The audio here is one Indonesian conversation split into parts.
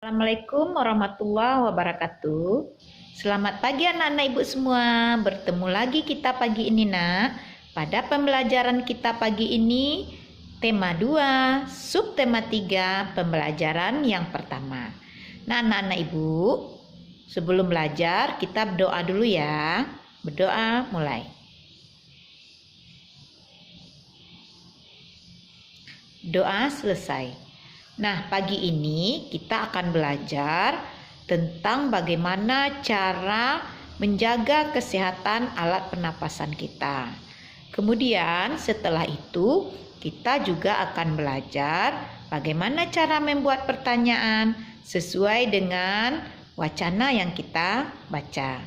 Assalamualaikum warahmatullahi wabarakatuh. Selamat pagi anak-anak ibu semua. Bertemu lagi kita pagi ini nak. Pada pembelajaran kita pagi ini, tema 2, subtema 3, pembelajaran yang pertama. Nah anak-anak ibu, sebelum belajar kita berdoa dulu ya. Berdoa mulai. Doa selesai. Nah, pagi ini kita akan belajar tentang bagaimana cara menjaga kesehatan alat pernapasan kita. Kemudian setelah itu kita juga akan belajar bagaimana cara membuat pertanyaan sesuai dengan wacana yang kita baca.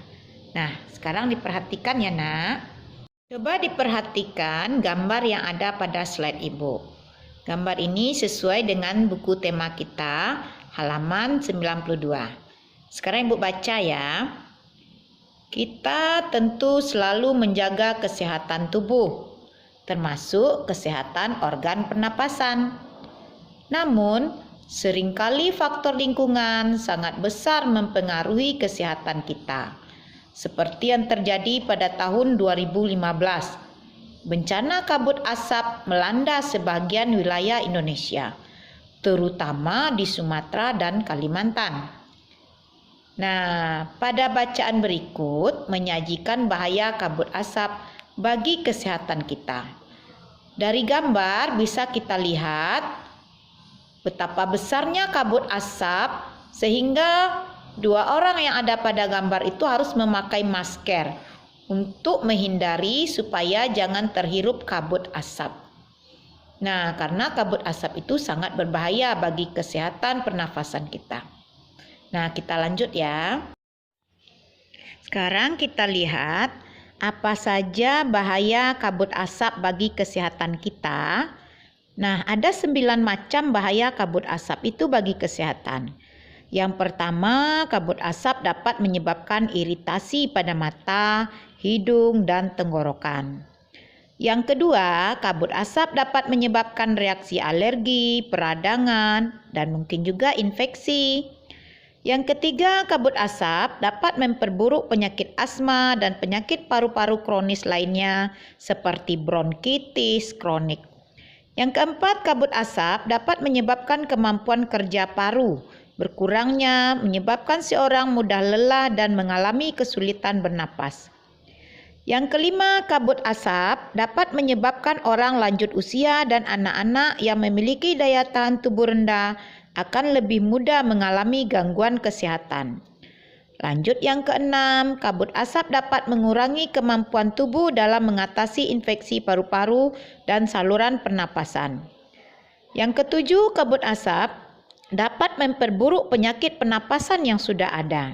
Nah, sekarang diperhatikan ya nak. Coba diperhatikan gambar yang ada pada slide ibu. Gambar ini sesuai dengan buku tema kita, halaman 92. Sekarang ibu baca ya. Kita tentu selalu menjaga kesehatan tubuh, termasuk kesehatan organ pernapasan. Namun, seringkali faktor lingkungan sangat besar mempengaruhi kesehatan kita. Seperti yang terjadi pada tahun 2015. Bencana kabut asap melanda sebagian wilayah Indonesia, terutama di Sumatera dan Kalimantan. Nah, pada bacaan berikut menyajikan bahaya kabut asap bagi kesehatan kita. Dari gambar bisa kita lihat betapa besarnya kabut asap sehingga dua orang yang ada pada gambar itu harus memakai masker untuk menghindari supaya jangan terhirup kabut asap. Nah, karena kabut asap itu sangat berbahaya bagi kesehatan pernafasan kita. Nah, kita lanjut ya. Sekarang kita lihat apa saja bahaya kabut asap bagi kesehatan kita. Nah, ada 9 macam bahaya kabut asap itu bagi kesehatan. Yang pertama, kabut asap dapat menyebabkan iritasi pada mata, hidung, dan tenggorokan. Yang kedua, kabut asap dapat menyebabkan reaksi alergi, peradangan, dan mungkin juga infeksi. Yang ketiga, kabut asap dapat memperburuk penyakit asma dan penyakit paru-paru kronis lainnya seperti bronkitis kronik. Yang keempat, kabut asap dapat menyebabkan kemampuan kerja paru berkurangnya, menyebabkan seorang mudah lelah dan mengalami kesulitan bernapas. Yang kelima, kabut asap dapat menyebabkan orang lanjut usia dan anak-anak yang memiliki daya tahan tubuh rendah akan lebih mudah mengalami gangguan kesehatan. Lanjut yang keenam, kabut asap dapat mengurangi kemampuan tubuh dalam mengatasi infeksi paru-paru dan saluran pernapasan. Yang ketujuh, kabut asap dapat memperburuk penyakit pernapasan yang sudah ada.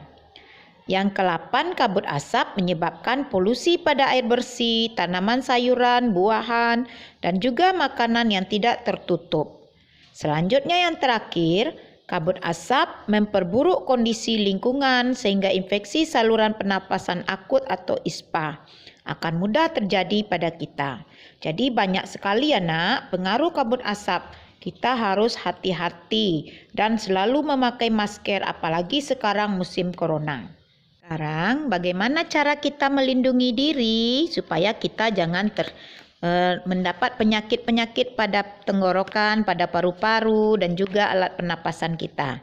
Yang ke-8, kabut asap menyebabkan polusi pada air bersih, tanaman sayuran, buahan, dan juga makanan yang tidak tertutup. Selanjutnya yang terakhir, kabut asap memperburuk kondisi lingkungan sehingga infeksi saluran pernapasan akut atau ISPA akan mudah terjadi pada kita. Jadi banyak sekali ya nak pengaruh kabut asap. Kita harus hati-hati dan selalu memakai masker apalagi sekarang musim corona. Sekarang bagaimana cara kita melindungi diri supaya kita jangan mendapat penyakit-penyakit pada tenggorokan, pada paru-paru dan juga alat pernapasan kita.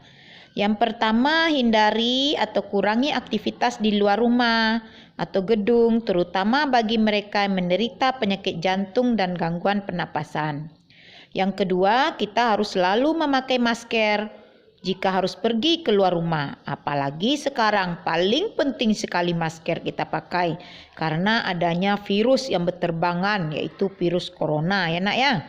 Yang pertama, hindari atau kurangi aktivitas di luar rumah atau gedung, terutama bagi mereka yang menderita penyakit jantung dan gangguan pernapasan. Yang kedua, kita harus selalu memakai masker jika harus pergi keluar rumah. Apalagi sekarang paling penting sekali masker kita pakai karena adanya virus yang berterbangan yaitu virus corona ya nak ya.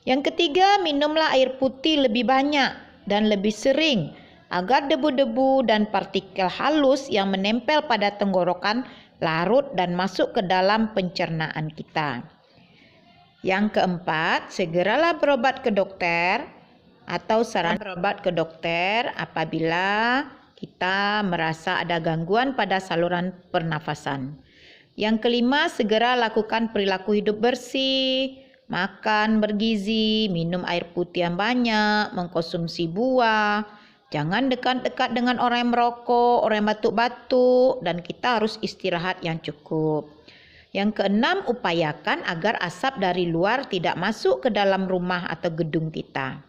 Yang ketiga, minumlah air putih lebih banyak dan lebih sering agar debu-debu dan partikel halus yang menempel pada tenggorokan larut dan masuk ke dalam pencernaan kita. Yang keempat, segeralah berobat ke dokter atau saran berobat ke dokter apabila kita merasa ada gangguan pada saluran pernafasan. Yang kelima, segera lakukan perilaku hidup bersih, makan bergizi, minum air putih yang banyak, mengkonsumsi buah, Jangan dekat-dekat dengan orang yang merokok, orang yang batuk-batuk, dan kita harus istirahat yang cukup. Yang keenam, upayakan agar asap dari luar tidak masuk ke dalam rumah atau gedung kita.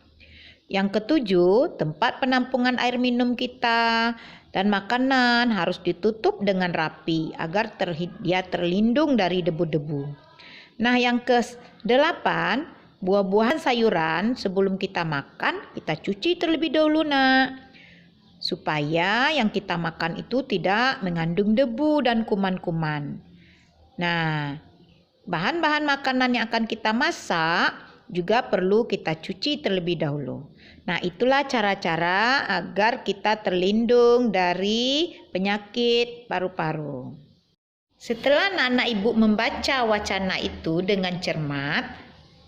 Yang ketujuh, tempat penampungan air minum kita dan makanan harus ditutup dengan rapi agar dia terlindung dari debu-debu. Nah, yang ke-8, buah-buahan sayuran sebelum kita makan, kita cuci terlebih dahulu, nak. Supaya yang kita makan itu tidak mengandung debu dan kuman-kuman. Nah, bahan-bahan makanan yang akan kita masak juga perlu kita cuci terlebih dahulu. Nah, itulah cara-cara agar kita terlindung dari penyakit paru-paru. Setelah anak-anak ibu membaca wacana itu dengan cermat,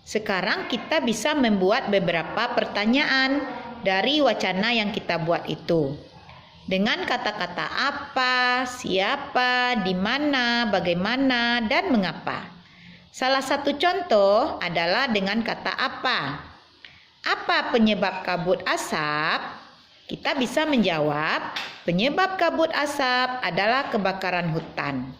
sekarang kita bisa membuat beberapa pertanyaan dari wacana yang kita buat itu. Dengan kata-kata apa, siapa, di mana, bagaimana, dan mengapa. Salah satu contoh adalah dengan kata apa. Apa penyebab kabut asap? Kita bisa menjawab, penyebab kabut asap adalah kebakaran hutan.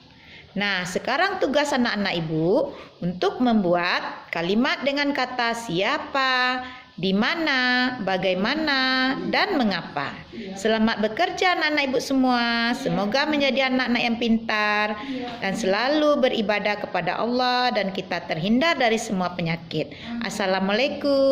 Nah, sekarang tugas anak-anak ibu untuk membuat kalimat dengan kata siapa, di mana, bagaimana, dan mengapa. Selamat bekerja anak-anak ibu semua. Semoga menjadi anak-anak yang pintar dan selalu beribadah kepada Allah dan kita terhindar dari semua penyakit. Assalamualaikum.